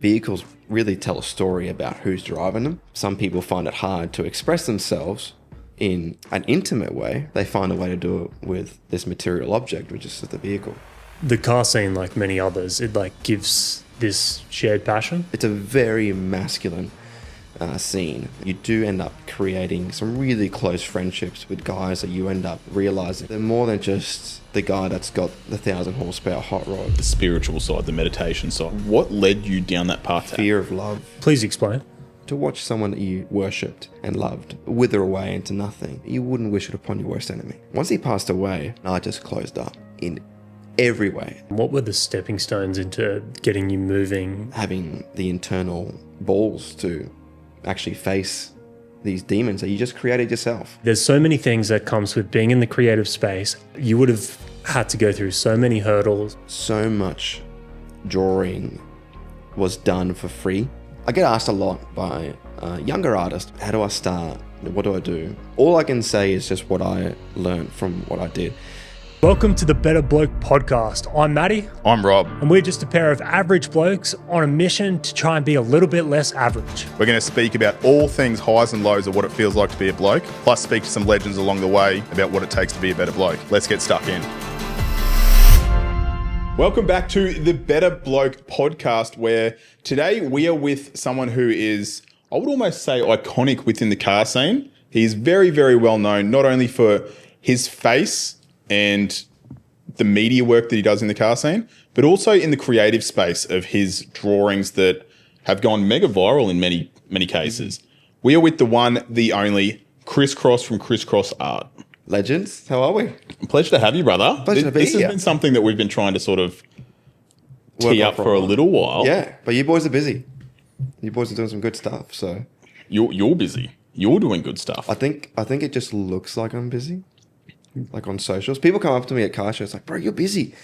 Vehicles really tell a story about who's driving them. Some people find it hard to express themselves in an intimate way. They find a way to do it with this material object, which is the vehicle. The car scene, like many others, it gives this shared passion. It's a very masculine scene. You do end up creating some really close friendships with guys that you end up realizing they're more than just the guy that's got the 1,000 horsepower hot rod. The spiritual side, the meditation side. What led you down that path? Fear of love. Please explain. To watch someone that you worshipped and loved wither away into nothing, you wouldn't wish it upon your worst enemy. Once he passed away, I just closed up in every way. What were the stepping stones into getting you moving? Having the internal balls to actually face these demons that you just created yourself. There's so many things that comes with being in the creative space. You would have had to go through so many hurdles. So much drawing was done for free. I get asked a lot by younger artists, how do I start? What do I do? All I can say is just what I learned from what I did. Welcome to the Better Bloke podcast. I'm Matty. I'm Rob. And we're just a pair of average blokes on a mission to try and be a little bit less average. We're going to speak about all things highs and lows of what it feels like to be a bloke, plus speak to some legends along the way about what it takes to be a better bloke. Let's get stuck in. Welcome back to the Better Bloke podcast, where today we are with someone who is, I would almost say, iconic within the car scene. He's very, very well known, not only for his face and the media work that he does in the car scene, but also in the creative space of his drawings that have gone mega viral in many, many cases. We are with the one, the only, Chris Cross from Chris Cross Art. Legends, how are we? Pleasure to have you, brother. Pleasure to be This here. has been something that we've been trying to sort of tee up for a little while. Yeah, but you boys are busy. You boys are doing some good stuff, so. You're busy. You're doing good stuff. I think it just looks like I'm busy. Like on socials. People come up to me at car shows like, bro, you're busy.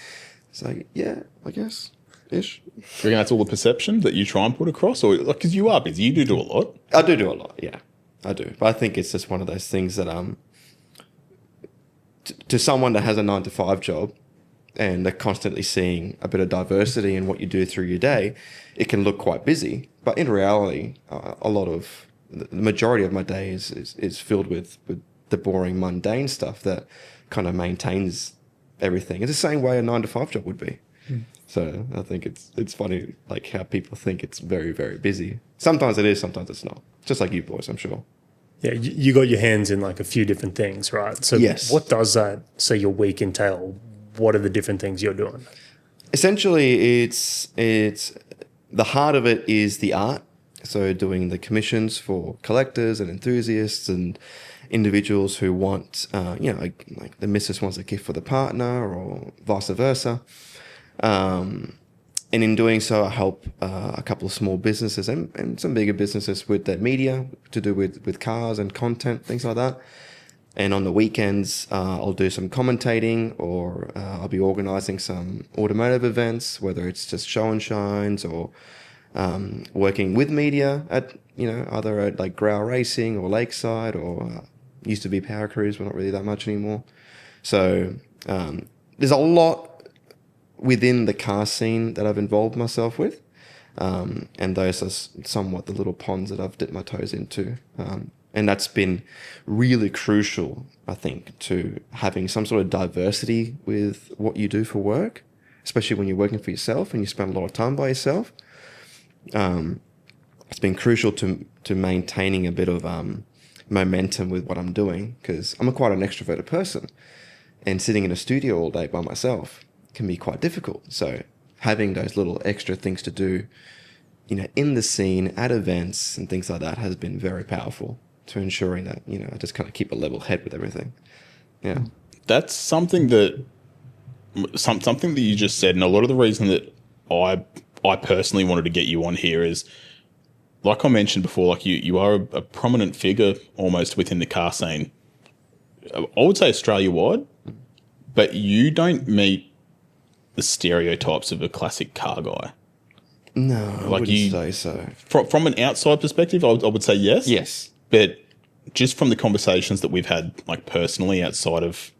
It's like, yeah, I guess. Ish. Do you reckon that's all the perception that you try and put across? Or because you are busy, you do a lot. I do a lot, yeah. I do. But I think it's just one of those things that to someone that has a 9-to-5 job and they're constantly seeing a bit of diversity in what you do through your day, it can look quite busy. But in reality, a lot of the majority of my day is filled with the boring, mundane stuff that kind of maintains everything. It's the same way a 9-to-5 job would be. So I think it's funny, like how people think it's very, very busy. Sometimes it is, sometimes it's not. Just like you boys, I'm sure. Yeah, you got your hands in like a few different things, right? So yes. What does that, say, your week entail? What are the different things you're doing? Essentially, it's the heart of it is the art. So doing the commissions for collectors and enthusiasts and individuals who want, like the missus wants a gift for the partner or vice versa. And in doing so, I help a couple of small businesses and some bigger businesses with their media to do with cars and content, things like that. And on the weekends, I'll do some commentating or I'll be organizing some automotive events, whether it's just show and shines or working with media at, either at like Grau Racing or Lakeside or used to be Power Cruise, but not really that much anymore. So there's a lot within the car scene that I've involved myself with. And those are somewhat the little ponds that I've dipped my toes into. And that's been really crucial, I think, to having some sort of diversity with what you do for work, especially when you're working for yourself and you spend a lot of time by yourself. It's been crucial to maintaining a bit of momentum with what I'm doing, because I'm quite an extroverted person, and sitting in a studio all day by myself can be quite difficult. So having those little extra things to do, in the scene, at events and things like that has been very powerful to ensuring that, I just kind of keep a level head with everything. Yeah. That's something that you just said, and a lot of the reason that I personally wanted to get you on here is, like I mentioned before, like you are a prominent figure almost within the car scene. I would say Australia-wide, but you don't meet the stereotypes of a classic car guy. No, I wouldn't say so. From an outside perspective, I would say yes. Yes. But just from the conversations that we've had, like personally outside of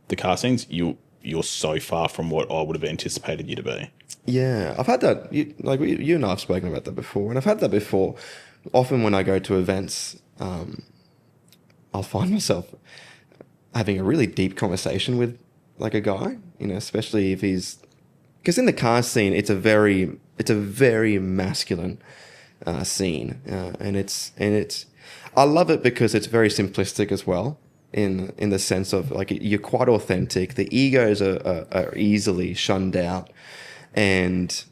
the car scenes, you're so far from what I would have anticipated you to be. Yeah, I've had that. You and I have spoken about that before, and I've had that before. Often when I go to events, I'll find myself having a really deep conversation with like a guy, especially if he's, because in the car scene, it's a very masculine scene, and it's I love it because it's very simplistic as well. In the sense of like you're quite authentic. The egos are easily shunned out, and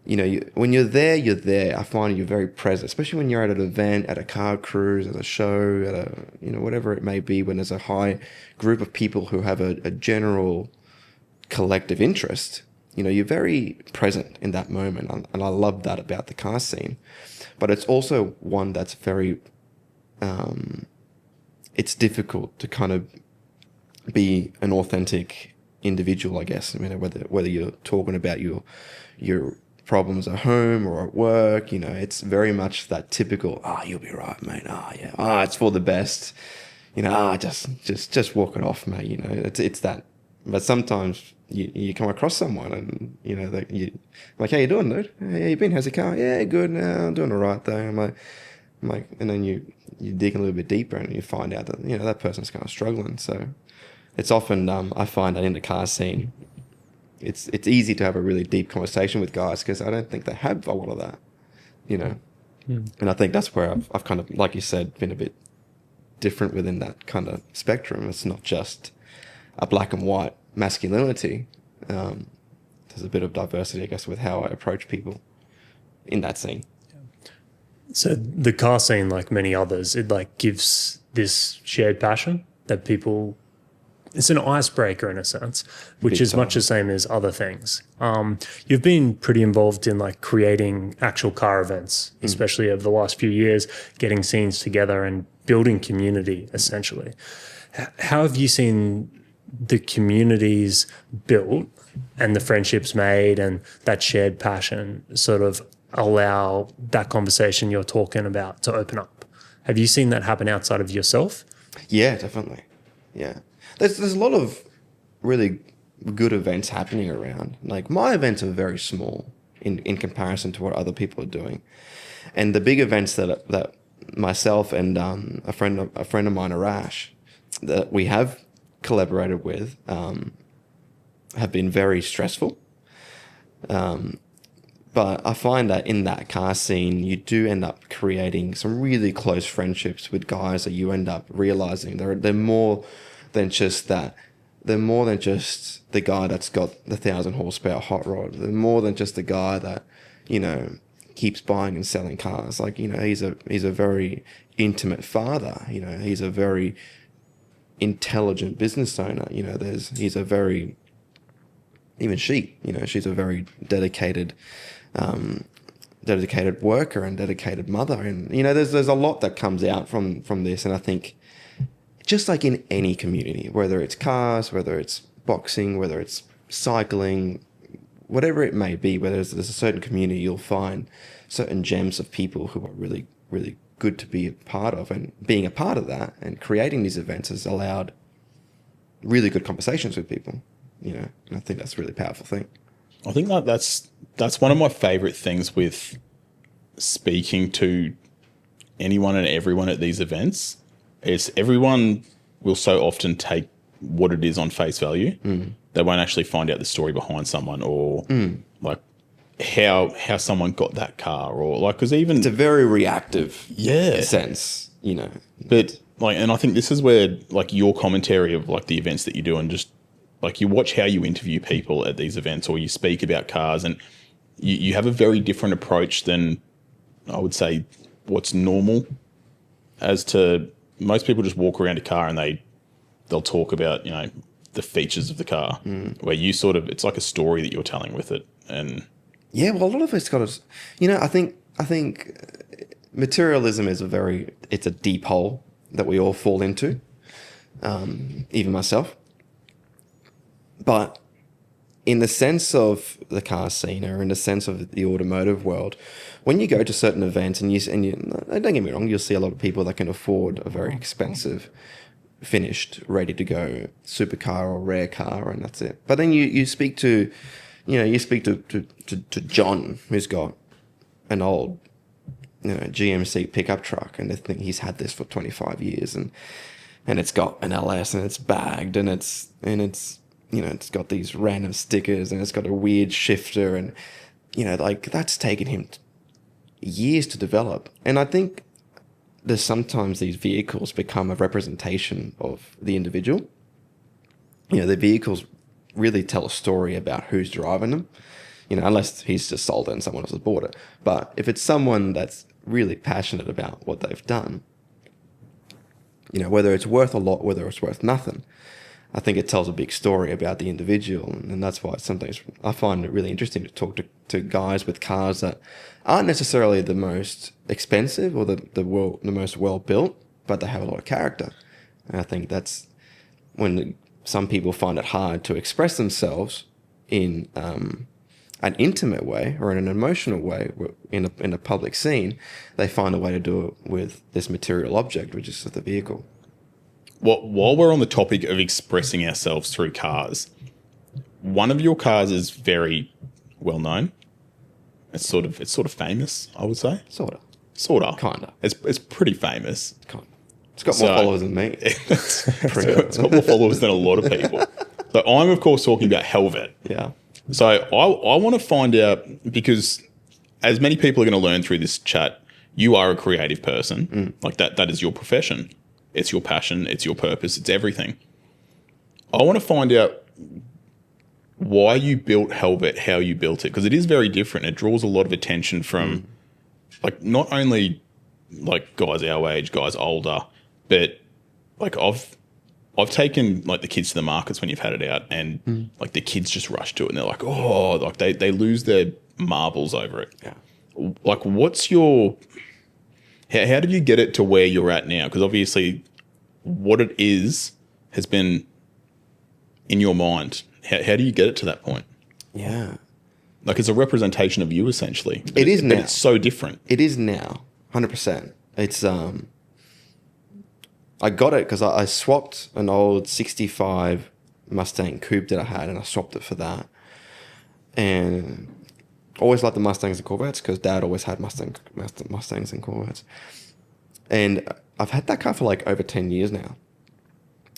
when you're there, you're there. I find you're very present, especially when you're at an event, at a car cruise, at a show, at a whatever it may be. When there's a high group of people who have a general collective interest, you're very present in that moment, and I love that about the car scene. But it's also one that's very it's difficult to kind of be an authentic individual, I guess. I mean, whether you're talking about your problems at home or at work, it's very much that typical, you'll be right, mate. Yeah. It's for the best. Just walk it off, mate. It's that. But sometimes you come across someone and, you like, how you doing, dude? Hey, you been? How's your car? Yeah, good. I'm doing all right, though. I'm like, and then you dig a little bit deeper and you find out that, that person's kind of struggling. So it's often, I find that in the car scene, it's easy to have a really deep conversation with guys because I don't think they have a lot of that, And I think that's where I've kind of, like you said, been a bit different within that kind of spectrum. It's not just a black and white masculinity. There's a bit of diversity, I guess, with how I approach people in that scene. So the car scene, like many others, it like gives this shared passion that people, it's an icebreaker in a sense, which Big is time. much the same as other things. You've been pretty involved in like creating actual car events, especially over the last few years, getting scenes together and building community essentially. How have you seen the communities built and the friendships made and that shared passion sort of allow that conversation you're talking about to open up? Have you seen that happen outside of yourself? Yeah, definitely. Yeah. There's a lot of really good events happening around. Like my events are very small in comparison to what other people are doing. And the big events that myself and a friend of mine, Arash, that we have collaborated with have been very stressful. But I find that in that car scene, you do end up creating some really close friendships with guys that you end up realizing they're more than just that. They're more than just the guy that's got the 1,000 horsepower hot rod. They're more than just the guy that, keeps buying and selling cars. Like, he's a very intimate father. He's a very intelligent business owner. He's a very, even she's a very dedicated worker and dedicated mother. And, there's a lot that comes out from this. And I think just like in any community, whether it's cars, whether it's boxing, whether it's cycling, whatever it may be, whether there's a certain community, you'll find certain gems of people who are really, really good to be a part of. And being a part of that and creating these events has allowed really good conversations with people, and I think that's a really powerful thing. I think that's one of my favorite things with speaking to anyone and everyone at these events is everyone will so often take what it is on face value. They won't actually find out the story behind someone or like how someone got that car or like, because even It's a very reactive sense, But like, and I think this is where like your commentary of like the events that you do and just like you watch how you interview people at these events or you speak about cars and you have a very different approach than I would say what's normal, as to most people just walk around a car and they'll talk about, the features of the car, where you sort of, it's like a story that you're telling with it. And yeah, well, a lot of it's got to, I think materialism is it's a deep hole that we all fall into, even myself. But in the sense of the car scene or in the sense of the automotive world, when you go to certain events and you don't get me wrong, you'll see a lot of people that can afford a very expensive, finished, ready to go supercar or rare car, and that's it. But then you speak to you speak to John, who's got an old, GMC pickup truck, and they think he's had this for 25 years, and it's got an LS, and it's bagged, and it's it's got these random stickers, and it's got a weird shifter, and like that's taken him years to develop. And I think there's sometimes these vehicles become a representation of the individual. The vehicles really tell a story about who's driving them, unless he's just sold it and someone else has bought it. But if it's someone that's really passionate about what they've done, whether it's worth a lot, whether it's worth nothing, I think it tells a big story about the individual. And that's why sometimes I find it really interesting to talk to guys with cars that aren't necessarily the most expensive or the most well built, but they have a lot of character. And I think that's when some people find it hard to express themselves in an intimate way or in an emotional way in a public scene. They find a way to do it with this material object, which is the vehicle. While we're on the topic of expressing ourselves through cars, one of your cars is very well known. It's sort of famous, I would say. Sort of. Kinda. It's pretty famous. Kind of. It's got more followers than me. It's got more followers than a lot of people. So I'm of course talking about Helvet. Yeah. So I want to find out, because as many people are going to learn through this chat, you are a creative person. Like that is your profession. It's your passion. It's your purpose. It's everything. I want to find out why you built Helvet, how you built it, because it is very different. It draws a lot of attention from like not only like guys our age, guys older, but like I've taken like the kids to the markets when you've had it out, and like the kids just rush to it and they're like, oh, like they lose their marbles over it. Yeah. Like what's your, how did you get it to where you're at now? Because obviously what it is has been in your mind. How do you get it to that point? Yeah. Like it's a representation of you essentially. It is now. But it's so different. It is now, 100%. It's I got it because I swapped an old 65 Mustang Coupe that I had, and I swapped it for that. And always liked the Mustangs and Corvettes because Dad always had Mustangs and Corvettes. And I've had that car for like over 10 years now.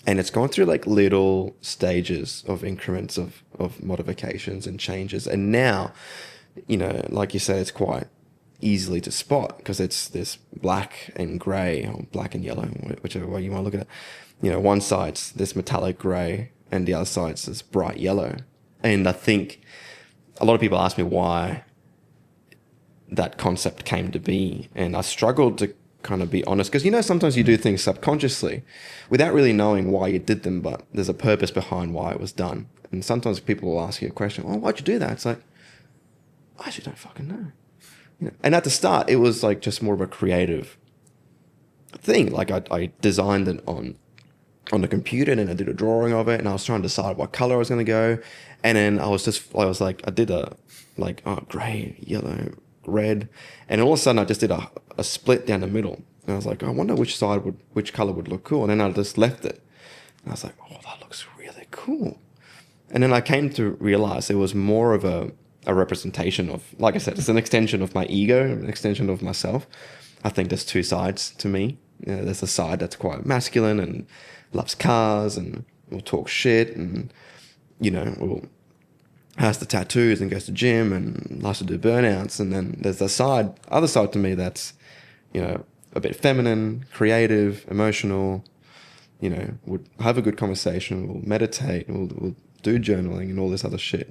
And it's gone through like little stages of increments of modifications and changes. And now, like you said, it's quite easily to spot because it's this black and grey or black and yellow, whichever way you want to look at it. One side's this metallic grey and the other side's this bright yellow. And I think a lot of people ask me why that concept came to be. And I struggled to kind of be honest because, sometimes you do things subconsciously without really knowing why you did them, but there's a purpose behind why it was done. And sometimes people will ask you a question, oh, why'd you do that? It's like, I actually don't fucking know. And at the start, it was like just more of a creative thing. Like I designed it on the computer, and then I did a drawing of it, and I was trying to decide what color I was going to go. And then I did a gray, yellow, red, and all of a sudden I just did a split down the middle. And I was like, I wonder which color would look cool. And then I just left it. And I was like, oh, that looks really cool. And then I came to realize it was more of a representation of, like I said, it's an extension of my ego, an extension of myself. I think there's two sides to me. There's a side that's quite masculine and loves cars and will talk shit and, has the tattoos and goes to gym and likes to do burnouts. And then there's the other side to me that's, a bit feminine, creative, emotional, would have a good conversation, will meditate, will do journaling and all this other shit,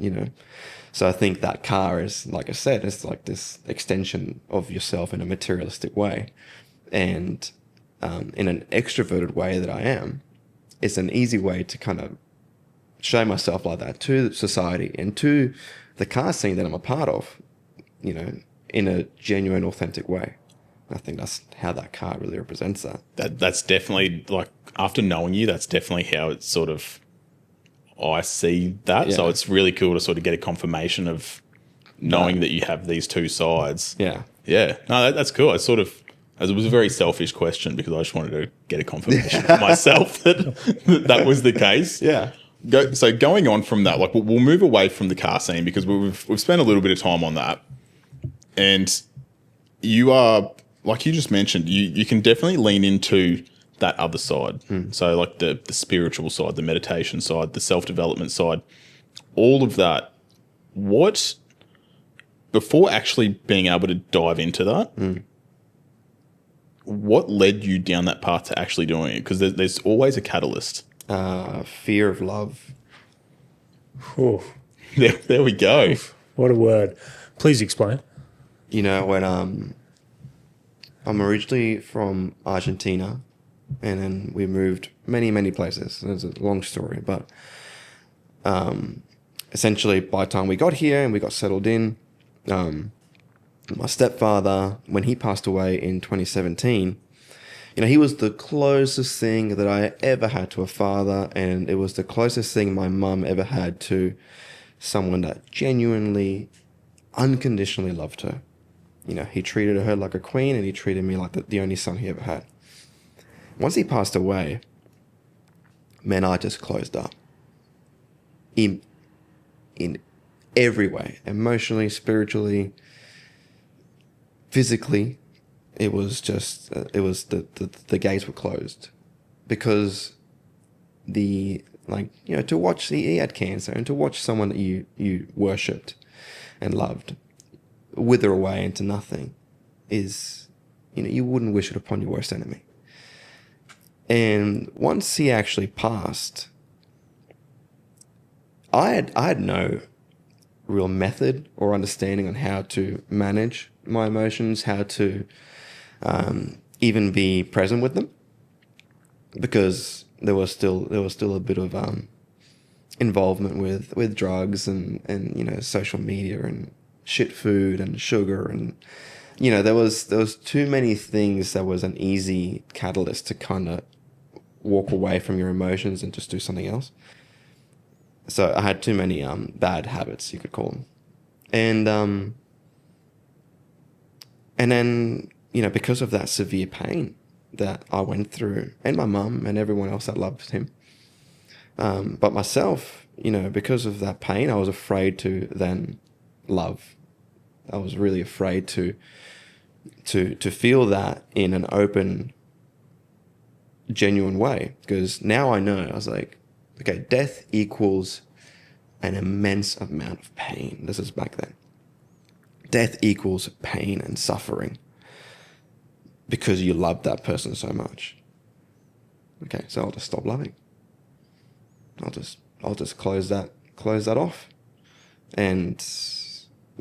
So I think that car is, like I said, it's like this extension of yourself in a materialistic way. And in an extroverted way that I am, it's an easy way to kind of show myself like that to society and to the car scene that I'm a part of, in a genuine, authentic way. And I think that's how that car really represents that. That's definitely, like, after knowing you, that's definitely how it's sort of, I see that. Yeah. So it's really cool to sort of get a confirmation of knowing that you have these two sides. Yeah. Yeah. No, that's cool. It was a very selfish question because I just wanted to get a confirmation for myself that was the case. Yeah. Going on from that, like we'll move away from the car scene because we've spent a little bit of time on that, and you are, like you just mentioned, you can definitely lean into that other side. So like the spiritual side, the meditation side, the self-development side, all of that. What, before actually being able to dive into that, what led you down that path to actually doing it? Because there's always a catalyst. Fear of love. Ooh, There we go. what a word. Please explain. You know, when I'm originally from Argentina, and then we moved many places. It's a long story, but essentially by the time we got here and we got settled in, my stepfather, when he passed away in 2017, you know, he was the closest thing that I ever had to a father, and it was the closest thing my mum ever had to someone that genuinely, unconditionally loved her. You know, he treated her like a queen, and he treated me like the only son he ever had. Once he passed away, man, I just closed up. In every way, emotionally, spiritually, physically, it was just, the gates were closed. Because he had cancer, and to watch someone that you worshipped and loved wither away into nothing is, you know, you wouldn't wish it upon your worst enemy. And once he actually passed, I had no real method or understanding on how to manage my emotions, how to even be present with them, because there was still a bit of involvement with drugs and you know, social media and shit food and sugar, and you know, there was too many things that was an easy catalyst to kind of walk away from your emotions and just do something else. So I had too many bad habits, you could call them. And then, you know, because of that severe pain that I went through, and my mum and everyone else that loved him, but myself, you know, because of that pain, I was afraid to then love. I was really afraid to feel that in an open, genuine way, because now I know. I was like, okay, death equals an immense amount of pain. This is back then. Death equals pain and suffering because you love that person so much. Okay, so I'll just stop loving. I'll just close that off. And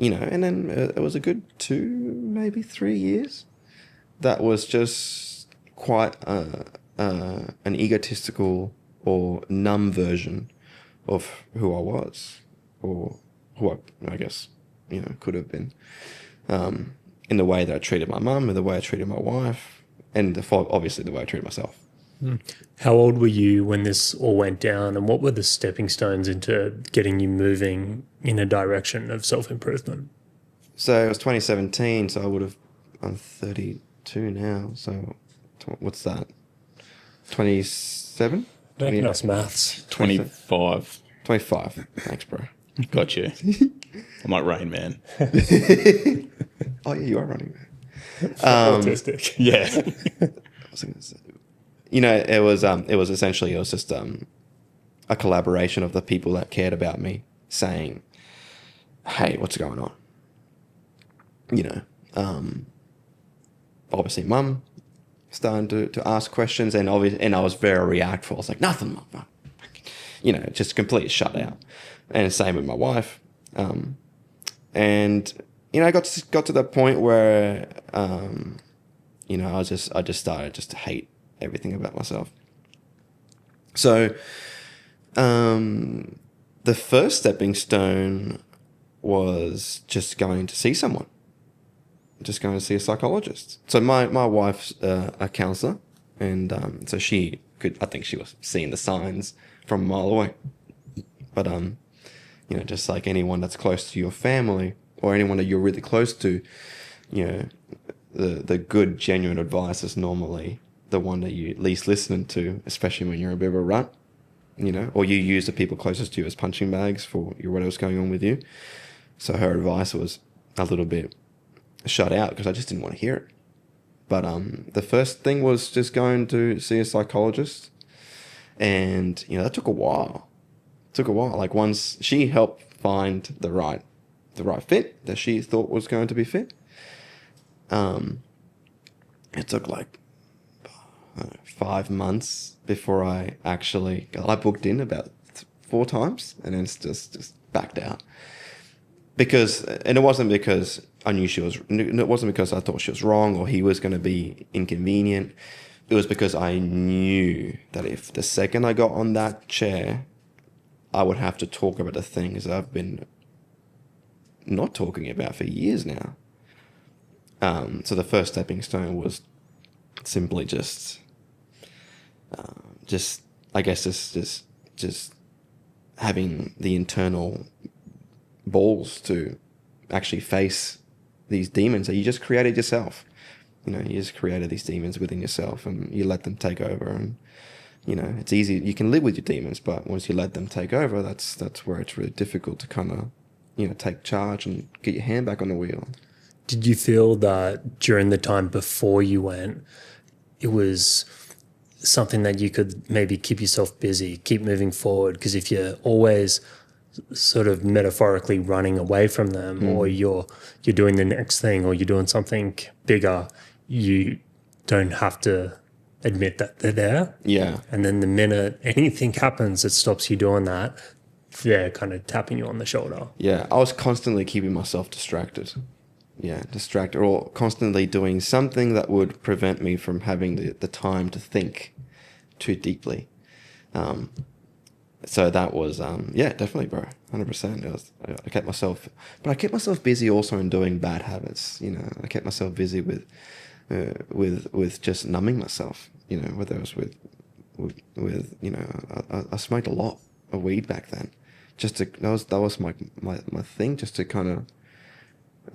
you know, and then it was a good 2, maybe 3 years. That was just quite an egotistical or numb version of who I was, or who I guess, you know, could have been, in the way that I treated my mum, in the way I treated my wife, and obviously the way I treated myself. How old were you when this all went down, and what were the stepping stones into getting you moving in a direction of self-improvement? So it was 2017, so I'm 32 now, so what's that? 27? Making us maths. 25. 25. Thanks, bro. Got you. I'm like Rain Man. Oh, yeah, you are running, man. Autistic. Yeah. You know, it was essentially, it was just a collaboration of the people that cared about me saying, hey, what's going on? You know, obviously mum starting to ask questions, and I was very reactful. I was like, nothing, mum. You know, just completely shut out. And same with my wife. And, you know, I got to the point where, you know, I just started to hate everything about myself. So, the first stepping stone was just going to see someone, just going to see a psychologist. So my wife's a counselor, and so I think she was seeing the signs from a mile away. But you know, just like anyone that's close to your family or anyone that you're really close to, you know, the good, genuine advice is normally the one that you least listen to, especially when you're a bit of a rut. you know, or you use the people closest to you as punching bags for whatever's going on with you. So her advice was a little bit shut out because I just didn't want to hear it. But the first thing was just going to see a psychologist, and you know that took a while. Like once she helped find the right fit that she thought was going to be fit. It took like 5 months before I booked in about 4 times, and then it's just backed out. And it wasn't because I knew it wasn't because I thought she was wrong or he was going to be inconvenient. It was because I knew that if the second I got on that chair, I would have to talk about the things I've been not talking about for years now. So the first stepping stone was simply just having the internal balls to actually face these demons that you just created yourself. You know, you just created these demons within yourself and you let them take over. And, you know, it's easy. You can live with your demons, but once you let them take over, that's where it's really difficult to kind of, you know, take charge and get your hand back on the wheel. Did you feel that during the time before you went, it was something that you could maybe keep yourself busy, keep moving forward? Because if you're always sort of metaphorically running away from them, or you're doing the next thing, or you're doing something bigger, you don't have to admit that they're there. Yeah. And then the minute anything happens that stops you doing that, they're kind of tapping you on the shoulder. Yeah, I was constantly keeping myself distracted. Yeah, distracted, or constantly doing something that would prevent me from having the time to think too deeply. So that was, yeah, definitely, bro, 100%. I kept myself busy also in doing bad habits. You know, I kept myself busy with just numbing myself. You know, whether it was with you know, I smoked a lot of weed back then. That was my thing, just to kind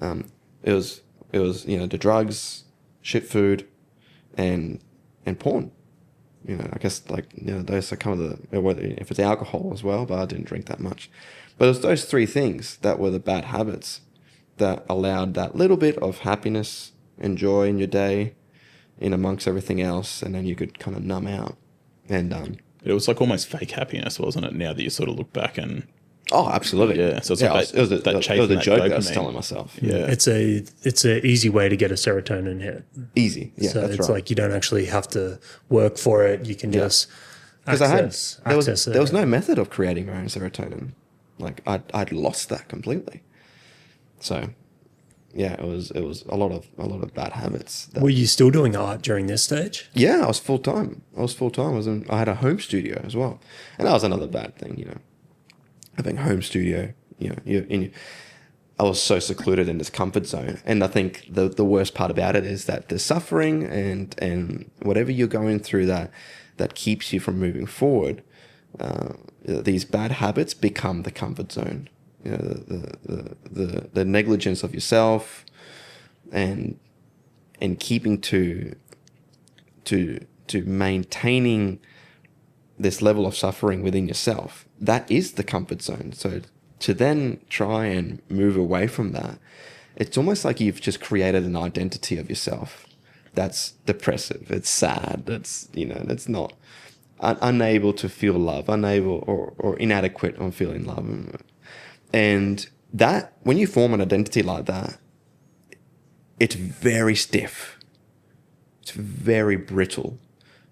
of, it was you know, the drugs, shit food, and porn. You know, I guess, like, you know, those are kind of if it's alcohol as well, but I didn't drink that much. But it was those 3 things that were the bad habits that allowed that little bit of happiness and joy in your day in amongst everything else, and then you could kind of numb out. And it was like almost fake happiness, wasn't it? Now that you sort of look back and... Oh, absolutely. Yeah, so it's like it was a joke dopamine. I was telling myself. Yeah. It's a easy way to get a serotonin hit. Easy. Yeah, So that's it's right. like you don't actually have to work for it. You can just Because access there was no method of creating my own serotonin. Like I'd lost that completely. So yeah, it was a lot of bad habits. Were you still doing art during this stage? Yeah, I was full time. I had a home studio as well, and that was another bad thing. You know, having a home studio. You know, I was so secluded in this comfort zone, and I think the worst part about it is that the suffering and whatever you're going through that keeps you from moving forward. These bad habits become the comfort zone. You know, the negligence of yourself, and keeping to maintaining this level of suffering within yourself. That is the comfort zone. So to then try and move away from that, it's almost like you've just created an identity of yourself that's depressive. It's sad. That's, you know, that's not unable to feel love, unable or inadequate on feeling love. And that, when you form an identity like that, it's very stiff. It's very brittle.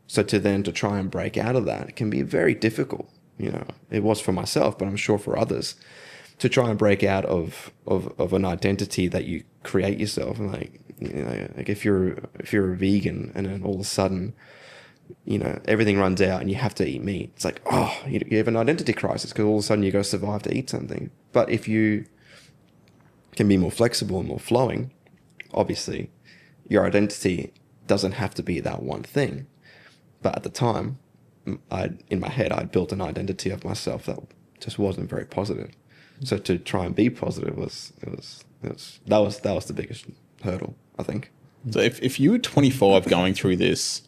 So to try and break out of that, it can be very difficult. You know, it was for myself, but I'm sure for others, to try and break out of an identity that you create yourself. And like, you know, like if you're a vegan and then all of a sudden, you know, everything runs out and you have to eat meat. It's like, oh, you have an identity crisis because all of a sudden you got to survive to eat something. But if you can be more flexible and more flowing, obviously your identity doesn't have to be that one thing. But at the time, in my head, I'd built an identity of myself that just wasn't very positive. So to try and be positive was the biggest hurdle, I think. So if you were 25 going through this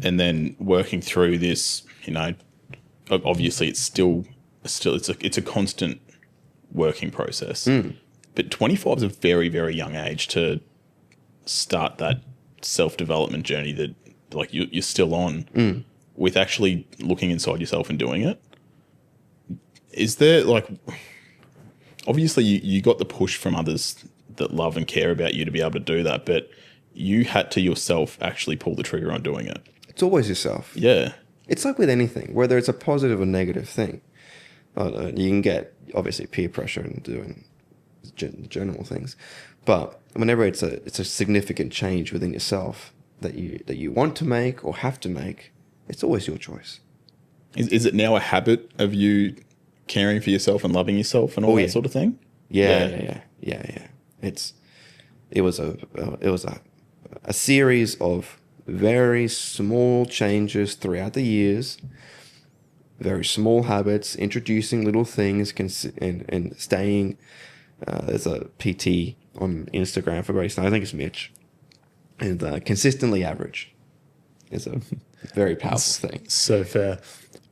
and then working through this, you know, obviously it's still it's a constant working process. But 25 is a very, very young age to start that self-development journey that like you're still on with actually looking inside yourself and doing it. Is there like, obviously you got the push from others that love and care about you to be able to do that, but you had to yourself actually pull the trigger on doing it. It's always yourself. Yeah. It's like with anything, whether it's a positive or negative thing. You can get obviously peer pressure and doing general things, but whenever it's a significant change within yourself that you want to make or have to make, it's always your choice. Is it now a habit of you caring for yourself and loving yourself and all that sort of thing? Yeah. It was a series of very small changes throughout the years, very small habits, introducing little things, and staying. There's a PT on Instagram for Grace, I think it's Mitch, and consistently average is a very powerful thing. So fair.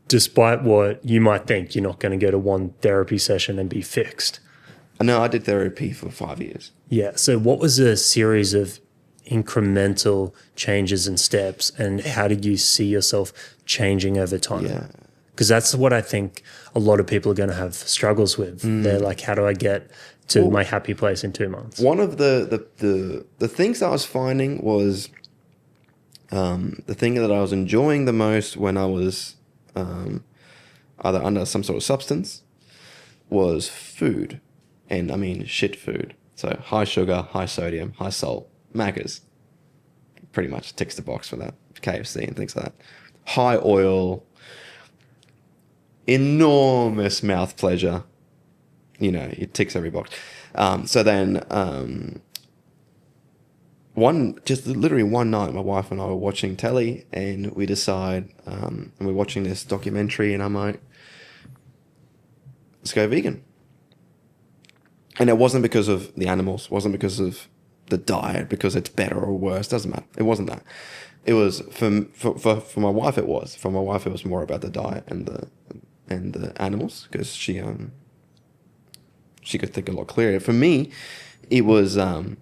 Despite what you might think, you're not going to go to one therapy session and be fixed. No, I did therapy for 5 years. Yeah. So what was a series of incremental changes and steps, and how did you see yourself changing over time? Yeah. Because that's what I think a lot of people are going to have struggles with. They're like, how do I get to my happy place in 2 months? One of the things that I was finding was the thing that I was enjoying the most when I was either under some sort of substance was food. And I mean shit food. So high sugar, high sodium, high salt, Macca's. Pretty much ticks the box for that. KFC and things like that. High oil, enormous mouth pleasure. You know, it ticks every box. So then literally one night, my wife and I were watching telly, and we decide, and we're watching this documentary, and I'm like, let's go vegan. And it wasn't because of the animals, wasn't because of the diet, because it's better or worse, doesn't matter. It wasn't that. It was for my wife. It was for my wife. It was more about the diet and the animals, because she could think a lot clearer. For me, it was a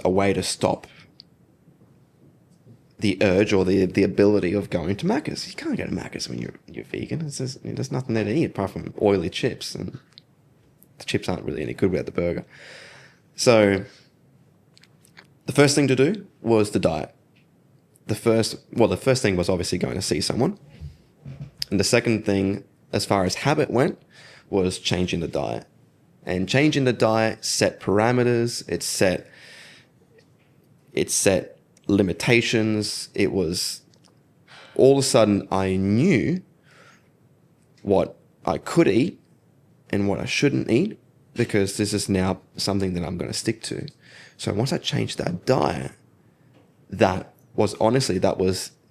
way to stop the urge or the ability of going to Macca's. You can't go to Macca's when you're vegan. It's just, there's nothing there to eat apart from oily chips, and the chips aren't really any good without the burger. So the first thing to do was the diet. The first thing was obviously going to see someone. And the second thing, as far as habit went, was changing the diet. And changing the diet set parameters. It set limitations. It was all of a sudden I knew what I could eat and what I shouldn't eat, because this is now something that I'm going to stick to. So once I changed that diet, that was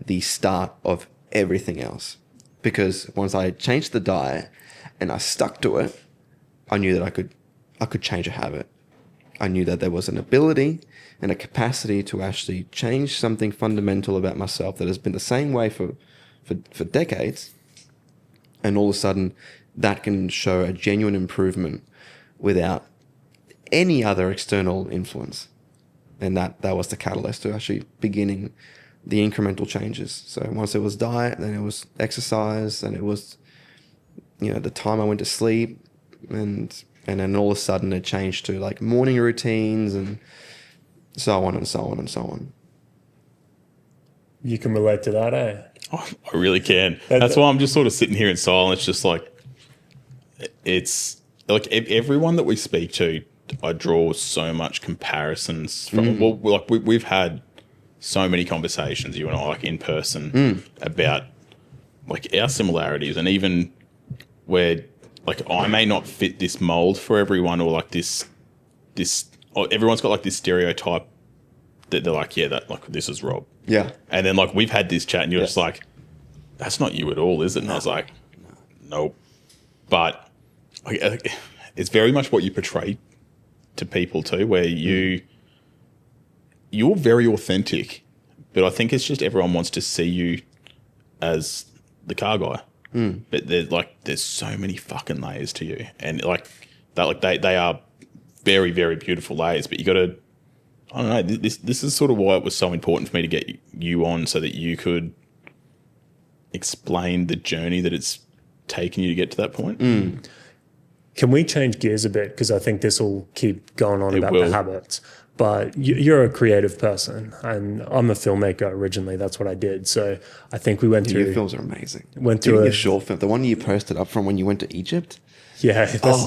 the start of everything else. Because once I changed the diet and I stuck to it, I knew that I could change a habit. I knew that there was an ability and a capacity to actually change something fundamental about myself that has been the same way for decades. And all of a sudden, that can show a genuine improvement without any other external influence. And that was the catalyst to actually beginning the incremental changes. So once it was diet, then it was exercise, and it was, the time I went to sleep, and then all of a sudden it changed to like morning routines and so on and so on and so on. You can relate to that, eh? Oh, I really can. That's why I'm just sort of sitting here in silence, just like, it's like everyone that we speak to, I draw so much comparisons from. Well, like we've had so many conversations, you and I, like in person, about like our similarities, and even where like I may not fit this mold for everyone, or like this, or everyone's got like this stereotype that they're like, yeah, that like this is Rob. Yeah. And then like we've had this chat, and you're just like, that's not you at all, is it? And I was like, nope. But like, it's very much what you portray to people too, where you're very authentic, but I think it's just everyone wants to see you as the car guy. But there's so many fucking layers to you, and they are very, very beautiful layers. But you got to, I don't know. This is sort of why it was so important for me to get you on, so that you could explain the journey that it's taken you to get to that point. Can we change gears a bit? Because I think this will keep going on about will. the habits. But you're a creative person, and I'm a filmmaker originally. That's what I did. So I think we went through. Your films are amazing. Went Dude, through your short film, the one you posted up from when you went to Egypt. Yeah. That's,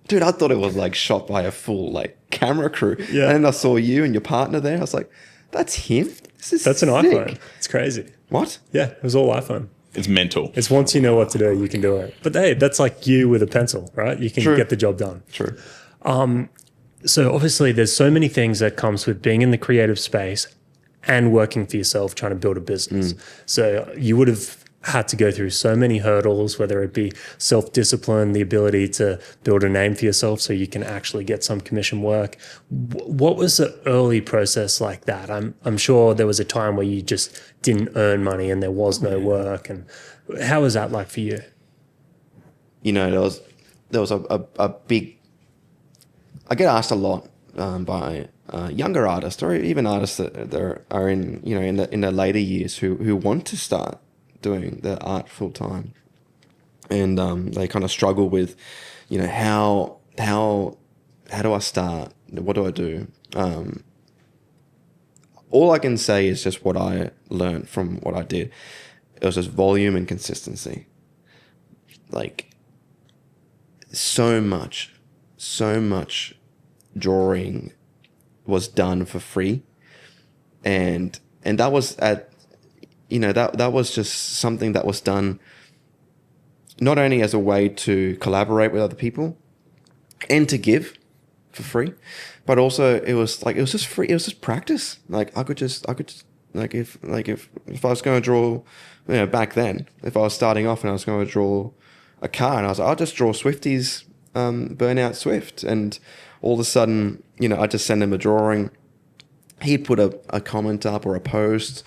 Dude, I thought it was like shot by a full like camera crew. Yeah. And then I saw you and your partner there. I was like, that's him? that's an sick. iPhone. It's crazy. What? Yeah, it was all iPhone. It's mental. It's once you know what to do, you can do it. But hey, that's like you with a pencil, right? You can True. get the job done. True. So obviously there's so many things that comes with being in the creative space and working for yourself, trying to build a business. So you would have had to go through so many hurdles, whether it be self-discipline, the ability to build a name for yourself so you can actually get some commission work. What was the early process like that? I'm sure there was a time where you just didn't earn money and there was no work. And how was that like for you? You know, there was a big. I get asked a lot by younger artists, or even artists that are in in the later years who want to start doing the art full time, and they kind of struggle with, how do I start? What do I do? All I can say is just what I learned from what I did. It was just volume and consistency. Like so much drawing was done for free, and that was that was just something that was done not only as a way to collaborate with other people and to give for free, but also it was just free. It was just practice. Like I could just if I was going to draw, back then, if I was starting off and I was going to draw a car, and I was like, I'll just draw Swifties, Burnout Swift, and all of a sudden, I just send him a drawing. He'd put a comment up or a post,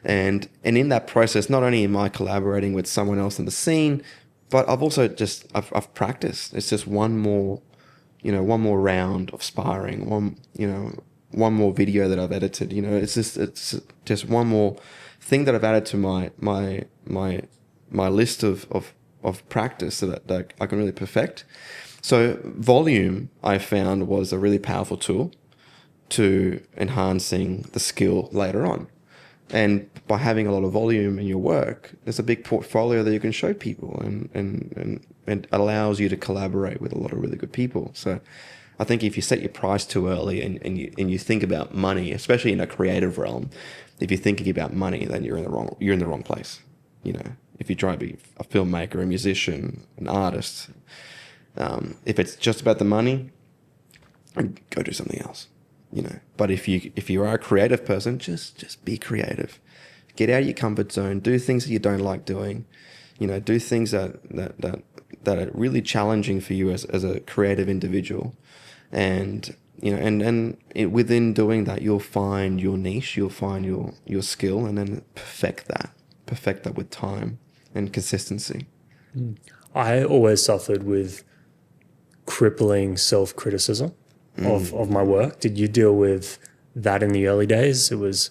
and in that process, not only am I collaborating with someone else in the scene, but I've also I've practiced. It's just one more round of sparring, one more video that I've edited. It's just one more thing that I've added to my list of practice that I can really perfect. So volume, I found, was a really powerful tool to enhancing the skill later on. And by having a lot of volume in your work, there's a big portfolio that you can show people, and it allows you to collaborate with a lot of really good people. So I think if you set your price too early and you think about money, especially in a creative realm, if you're thinking about money, then you're in the wrong place. If you try to be a filmmaker, a musician, an artist, if it's just about the money, go do something else. But if you are a creative person, just be creative. Get out of your comfort zone. Do things that you don't like doing. Do things that are really challenging for you as a creative individual. And within doing that, you'll find your niche. You'll find your skill, and then perfect that with time and consistency. I always suffered with crippling self-criticism of my work. Did you deal with that in the early days? It was,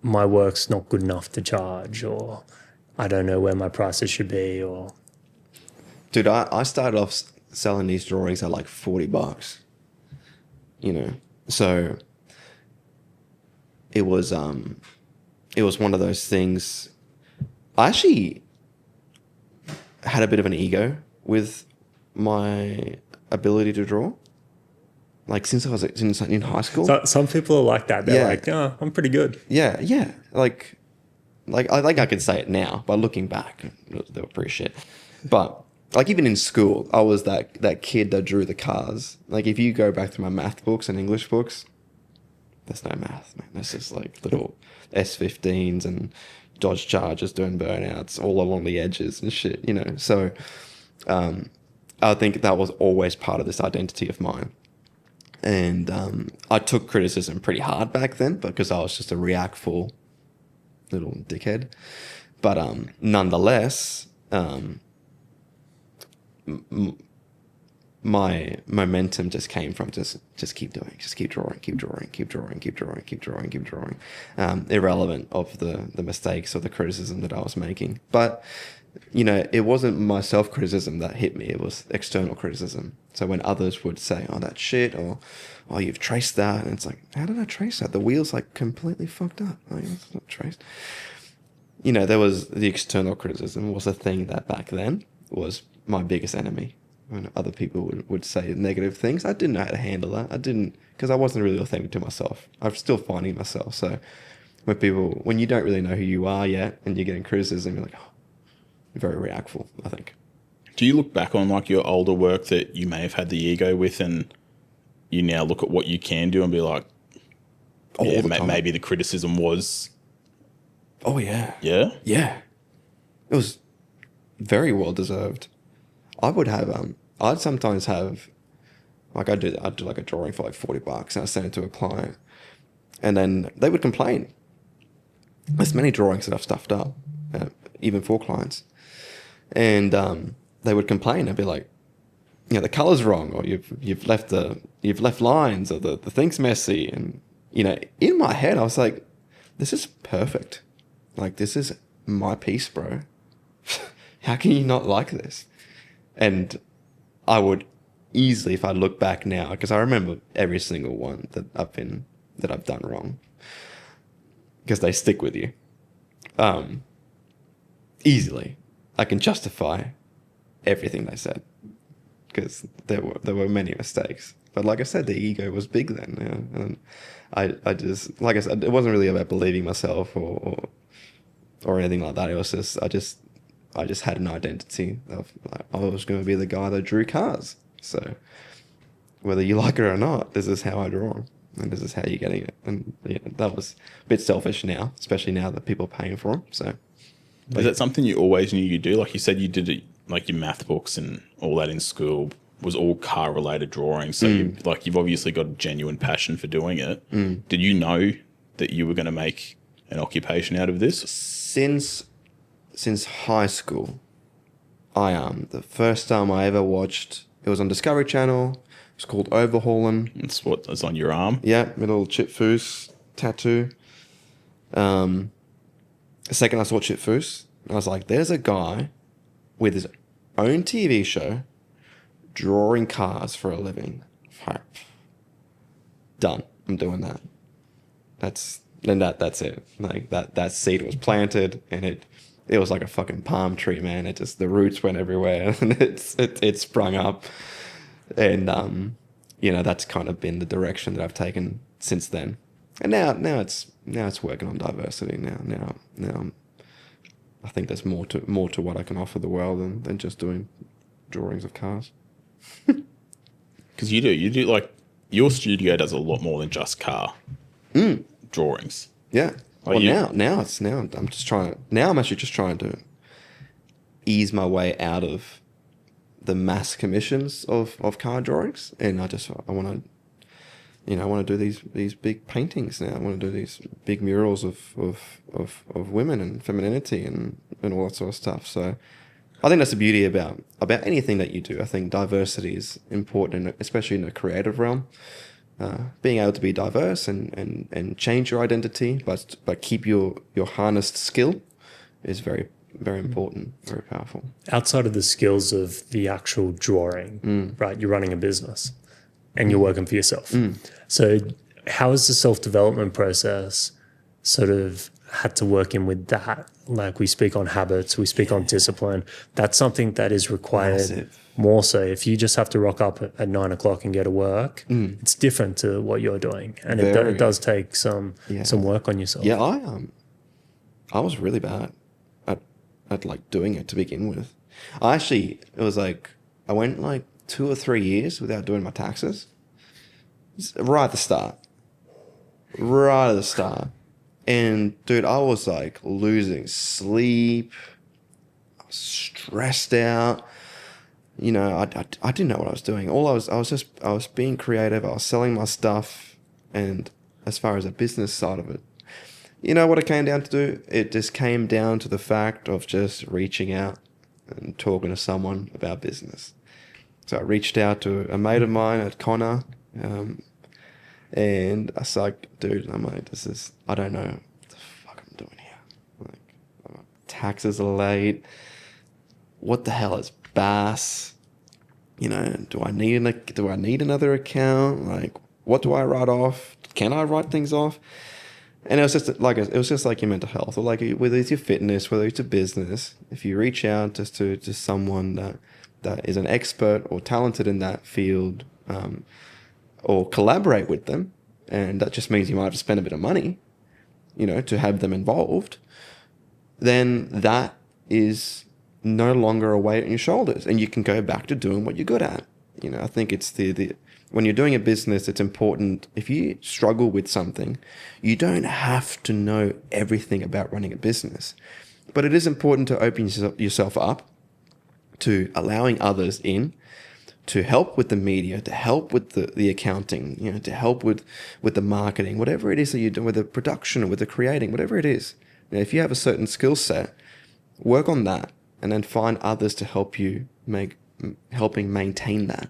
my work's not good enough to charge, or I don't know where my prices should be, or... Dude, I started off selling these drawings at like $40, so it was one of those things. I actually had a bit of an ego with my ability to draw. Like since I was in high school. So, some people are like that. They're Yeah. like, oh, I'm pretty good. Yeah. Like I can say it now, but looking back, they were pretty shit. But like even in school, I was that kid that drew the cars. Like if you go back to my math books and English books, there's no math, man. There's just like little S15s and Dodge Chargers doing burnouts all along the edges and shit, So I think that was always part of this identity of mine. And I took criticism pretty hard back then because I was just a reactful little dickhead. But nonetheless, my momentum just came from just keep doing, just keep drawing, irrelevant of the mistakes or the criticism that I was making. But it wasn't my self-criticism that hit me, it was external criticism. So when others would say, oh, that's shit, or oh, you've traced that, and it's like, how did I trace that? The wheel's like completely fucked up. Like, it's not traced. There was the external criticism was a thing that back then was my biggest enemy. When other people would say negative things, I didn't know how to handle that. I didn't, because I wasn't really authentic to myself. I'm still finding myself. So when you don't really know who you are yet and you're getting criticism, you're like, oh, you're very reactful, I think. Do you look back on like your older work that you may have had the ego with, and you now look at what you can do and be like, maybe the criticism was... Oh, yeah. Yeah? Yeah. It was very well deserved. I would have, I'd sometimes have, like I'd do like a drawing for like $40 and I'd send it to a client, and then they would complain. There's many drawings that I've stuffed up, even for clients, and they would complain. I'd be like, the color's wrong, or you've left lines, or the thing's messy, and in my head I was like, this is perfect, like this is my piece, bro. How can you not like this? And I would easily, if I look back now, because I remember every single one that I've done wrong, because they stick with you. Easily, I can justify everything they said, because there were many mistakes. But like I said, the ego was big then, and I just, like I said, it wasn't really about believing myself or anything like that. It was just I just had an identity of like, I was going to be the guy that drew cars. So whether you like it or not, this is how I draw, and this is how you're getting it. And that was a bit selfish now, especially now that people are paying for them. So, is that something you always knew you'd do? Like you said, you did it, like your math books and all that in school was all car related drawing. So you've obviously got a genuine passion for doing it. Did you know that you were going to make an occupation out of this? Since high school, the first time I ever watched, it was on Discovery Channel. It's called Overhauling. That's what's on your arm. Yeah, little Chip Foose tattoo. The second I saw Chip Foose, I was like, there's a guy with his own TV show drawing cars for a living. Done. I'm doing that. That's it. Like that seed was planted, and it was like a fucking palm tree, man. It just, the roots went everywhere and it sprung up. And, that's kind of been the direction that I've taken since then. And now it's working on diversity now. I think there's more to what I can offer the world than just doing drawings of cars. Cause you do like, your studio does a lot more than just car drawings. Yeah. Well, now I'm actually just trying to ease my way out of the mass commissions of car drawings, and I want to do these big paintings now. I want to do these big murals of women and femininity and all that sort of stuff. So I think that's the beauty about anything that you do. I think diversity is important, especially in the creative realm. Being able to be diverse and change your identity, but keep your harnessed skill is very, very important, very powerful. Outside of the skills of the actual drawing, right? You're running a business and you're working for yourself. So how has the self-development process sort of had to work in with that? Like we speak on habits, we speak on discipline. That's something that is required. Massive. More so if you just have to rock up at 9 o'clock and go to work, it's different to what you're doing. And it does take some work on yourself. Yeah, I was really bad at like doing it to begin with. It was like, I went like 2 or 3 years without doing my taxes. Right at the start. And dude, I was like losing sleep. I was stressed out. I didn't know what I was doing. I was being creative. I was selling my stuff, and as far as the business side of it, you know what it came down to do? It just came down to the fact of just reaching out and talking to someone about business. So I reached out to a mate of mine at Connor, and I was like, dude, I don't know what the fuck I'm doing here. Like, taxes are late. What the hell is BAS? You know, do I need another account? Like, what do I write off? Can I write things off? And it was just like your mental health, or like whether it's your fitness, whether it's a business. If you reach out just to someone that is an expert or talented in that field, or collaborate with them, and that just means you might have to spend a bit of money, you know, to have them involved, then that is no longer a weight on your shoulders, and you can go back to doing what you're good at. You know, I think it's the when you're doing a business, it's important. If you struggle with something, you don't have to know everything about running a business, but it is important to open yourself up to allowing others in, to help with the media, to help with the accounting, you know, to help with the marketing, whatever it is that you're doing, with the production or with the creating, whatever it is. You know, if you have a certain skill set, work on that, and then find others to help you helping maintain that.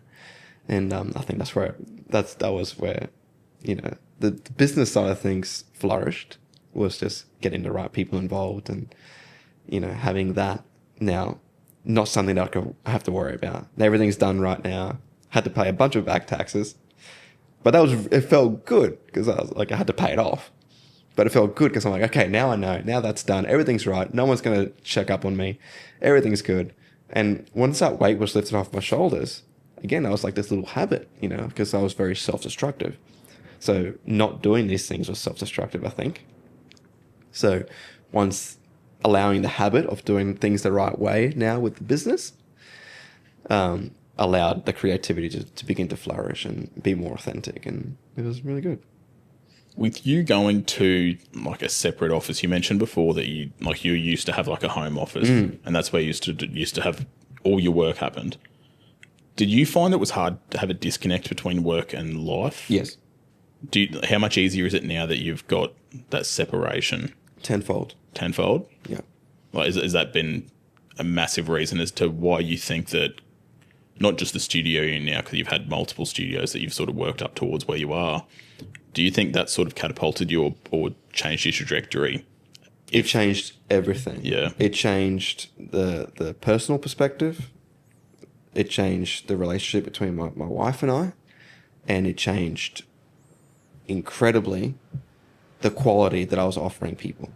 And I think that was where, you know, the business side of things flourished, was just getting the right people involved, and, you know, having that now not something that I have to worry about. Everything's done right now. Had to pay a bunch of back taxes, but it felt good because I was like, I had to pay it off. But it felt good because I'm like, okay, now I know. Now that's done. Everything's right. No one's going to check up on me. Everything's good. And once that weight was lifted off my shoulders, again, I was like this little habit, you know, because I was very self-destructive. So not doing these things was self-destructive, I think. So once allowing the habit of doing things the right way now with the business, allowed the creativity to begin to flourish and be more authentic. And it was really good. With you going to like a separate office, you mentioned before that you used to have like a home office, and that's where you used to have all your work happened. Did you find it was hard to have a disconnect between work and life? Yes. How much easier is it now that you've got that separation? Tenfold. Yeah. Like, has that been a massive reason as to why you think that not just the studio you're in now, because you've had multiple studios that you've sort of worked up towards where you are, do you think that sort of catapulted you or changed your trajectory? It changed everything. Yeah. It changed the personal perspective. It changed the relationship between my wife and I. And it changed incredibly the quality that I was offering people.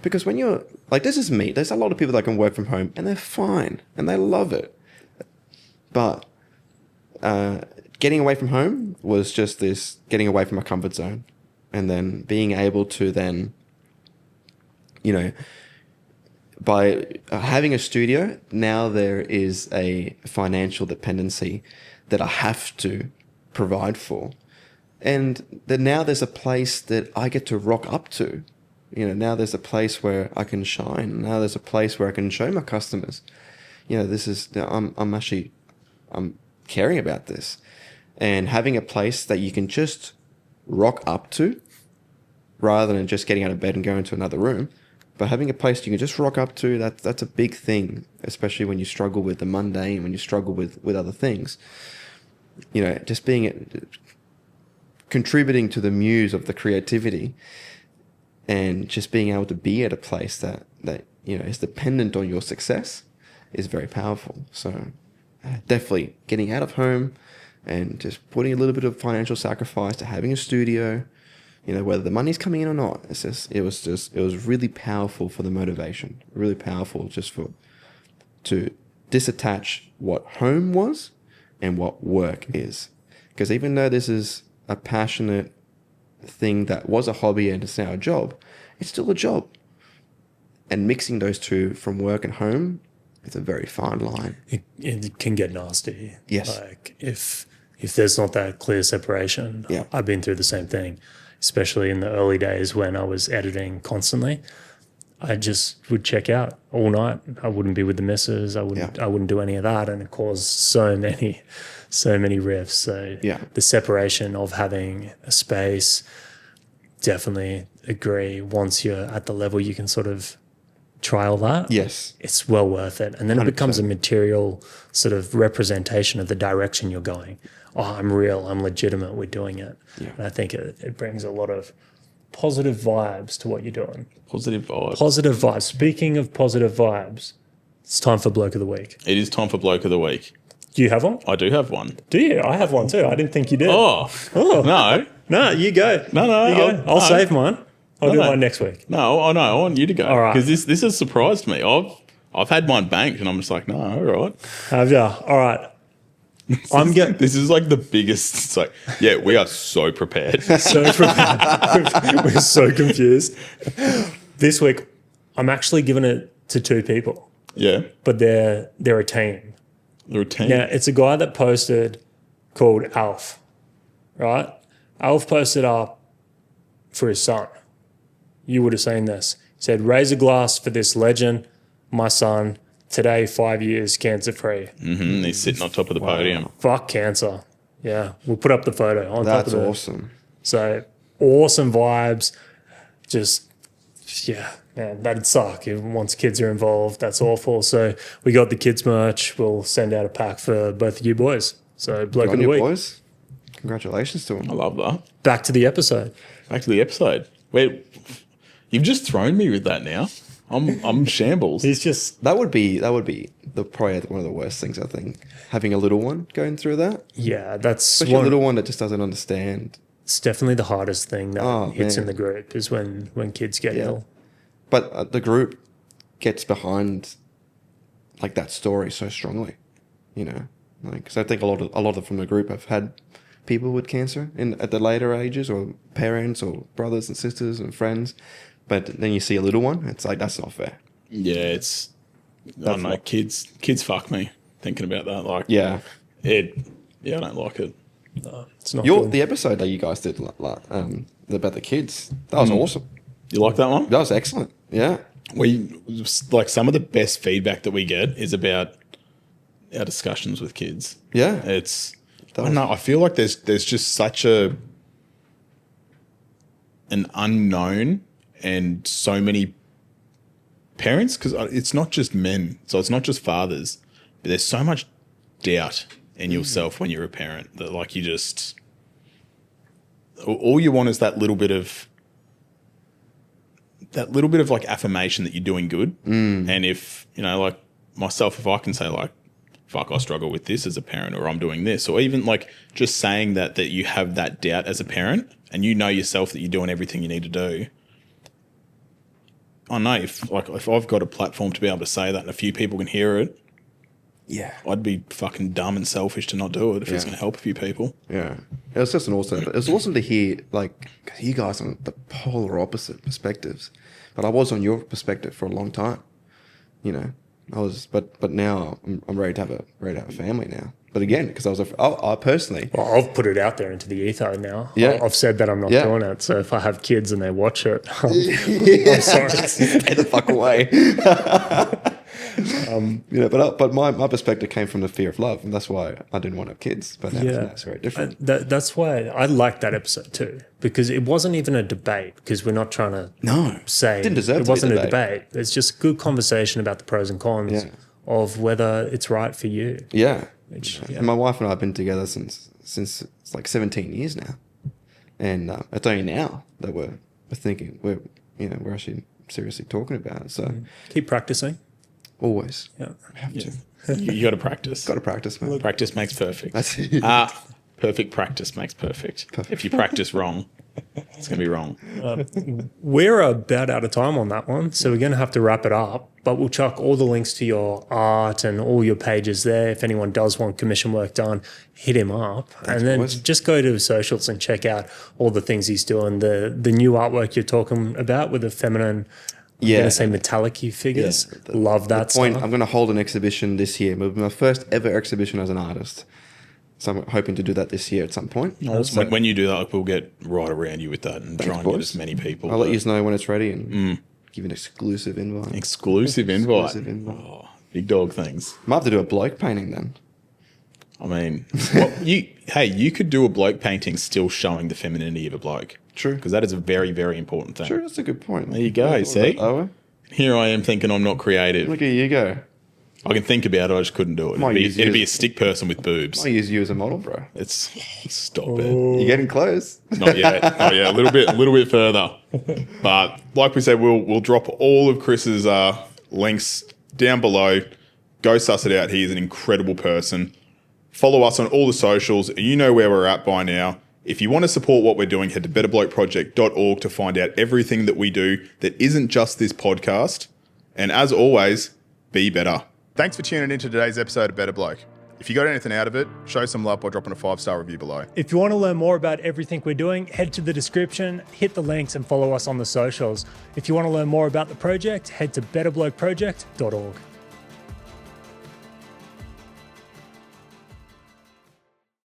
Because when you're, like, this is me. There's a lot of people that can work from home and they're fine and they love it. But getting away from home was just this getting away from my comfort zone. And then being able to then, you know, by having a studio, now there is a financial dependency that I have to provide for. And then now there's a place that I get to rock up to. You know, now there's a place where I can shine. Now there's a place where I can show my customers, you know, I'm caring about this. And having a place that you can just rock up to rather than just getting out of bed and going to another room. But having a place you can just rock up to, that's a big thing, especially when you struggle with the mundane, when you struggle with other things. You know, just contributing to the muse of the creativity and just being able to be at a place that you know is dependent on your success is very powerful. So definitely getting out of home and just putting a little bit of financial sacrifice to having a studio, you know, whether the money's coming in or not. It was really powerful for the motivation, really powerful to disattach what home was and what work is. Because even though this is a passionate thing that was a hobby and it's now a job, it's still a job. And mixing those two from work and home, it's a very fine line. It can get nasty. Yes. Like if there's not that clear separation, yeah. I've been through the same thing, especially in the early days when I was editing constantly. I just would check out all night. I wouldn't be with the missus. I wouldn't do any of that, and it caused so many rifts. So yeah. The separation of having a space, definitely agree. Once you're at the level you can sort of trial that, Yes. it's well worth it. And then it becomes a material sort of representation of the direction you're going. Oh, I'm real, I'm legitimate, we're doing it. Yeah. And I think it brings a lot of positive vibes to what you're doing. Positive vibes. Positive vibes. Speaking of positive vibes, it's time for Bloke of the Week. It is time for Bloke of the Week. Do you have one? I do have one. Do you? I have one too. I didn't think you did. Oh, no. No, you go. No, You go. I'll save mine. I'll do mine next week. No, I know. I want you to go. All right. Because this has surprised me. I've had mine banked and I'm just like, no, all right. Have ya? All right. I'm getting This is like the biggest. It's like, yeah, we are so prepared. so prepared. We're so confused. This week, I'm actually giving it to two people, Yeah. but they're a team. The routine. Now, it's a guy that posted called Alf, right? Alf posted up for his son. You would have seen this. He said, raise a glass for this legend, my son, today 5 years cancer-free. He's sitting on top of the podium. Fuck cancer. Yeah, we'll put up the photo on top That's of it. awesome. So awesome vibes. Just, yeah, man, that'd suck if once kids are involved. That's awful. So we got the kids merch. We'll send out a pack for both of you boys. So bloke Good of on the you, week. boys. Congratulations to I them. love that. Back to the episode. Back to the episode. Wait, you've just thrown me with that now. I'm shambles. He's just, That would be probably one of the worst things, I think. Having a little one going through that. yeah, that's Especially a little one that just doesn't understand. it's definitely the hardest thing that Oh, hits in man. the group is when kids get ill. But the group gets behind like that story so strongly, you know. Like, so I think a lot of from the group have had people with cancer at the later ages, or parents, or brothers and sisters and friends. But then you see a little one, it's like that's not fair. Yeah, it's. I don't know. not- Kids fuck me thinking about that. Like, Yeah, I don't like it. It's not your good. the episode that you guys did about the kids, that was awesome. You like that one? That was excellent. Yeah, Like some of the best feedback that we get is about our discussions with kids. yeah. It's. I don't know. I feel like there's just such an unknown and so many parents, because it's not just men, so it's not just fathers, but there's so much doubt in yourself when you're a parent that like you just all you want is that little bit of like affirmation that you're doing good. And if like myself, if I can say like, fuck, I struggle with this as a parent, or I'm doing this, or even like just saying that you have that doubt as a parent and you know yourself that you're doing everything you need to do. I know if I've got a platform to be able to say that and a few people can hear it, Yeah. I'd be fucking dumb and selfish to not do it if it's Yeah. going to help a few people. Yeah. It was just it was awesome to hear, like, 'cause you guys on the polar opposite perspectives. But I was on your perspective for a long time. You know, but now I'm ready to have a family now. But again, because I personally, Well, I've put it out there into the ether now. Yeah. I've said that I'm not Yeah. doing it. So if I have kids and they watch it, I'm sorry. stay the fuck away. But my perspective came from the fear of love, and that's why I didn't want to have kids. But now it's very different. That's why I liked that episode too, because it wasn't even a debate, because we're not trying to No, say didn't deserve it to be a wasn't a debate. debate. It's just good conversation about the pros and cons Yeah. of whether it's right for you. Yeah. Which, And my wife and I have been together since it's like 17 years now, and it's only now that we're thinking we're actually seriously talking about it. So Keep practicing. always Yeah. have to You got to practice. got to practice, man. Practice makes perfect. That's it. Perfect practice makes perfect. If you practice wrong, it's going to be wrong. We're about out of time on that one, so we're going to have to wrap it up. But we'll chuck all the links to your art and all your pages there. If anyone does want commission work done, hit him up. And then boys. just go to his socials and check out all the things he's doing. The new artwork you're talking about with the feminine, I'm Yeah. going to say metallic-y figures. Yeah. Love that Point. stuff. I'm going to hold an exhibition this year. It'll be my first ever exhibition as an artist. So I'm hoping to do that this year at some point. When you do that, like, we'll get right around you with that and try and get boys. as many people. I'll let you know when it's ready and give you an exclusive invite. Exclusive invite. Exclusive invite. Oh, big dog things. Might have to do a bloke painting then. I mean, you could do a bloke painting still showing the femininity of a bloke. True. Because that is a very, very important thing. Sure, that's a good point. There you go, see? Here I am thinking I'm not creative. Look at you go. I can think about it, I just couldn't do it. It'd be a stick person with boobs. I use you as a model, bro. Stop it. You're getting close. Not yet. Oh yeah, a little bit further. But like we said, we'll drop all of Chris's links down below. Go suss it out. He's an incredible person. Follow us on all the socials. You know where we're at by now. If you want to support what we're doing, head to betterblokeproject.org to find out everything that we do that isn't just this podcast. And as always, be better. Thanks for tuning in to today's episode of Better Bloke. If you got anything out of it, show some love by dropping a 5-star review below. If you want to learn more about everything we're doing, head to the description, hit the links and follow us on the socials. If you want to learn more about the project, head to betterblokeproject.org.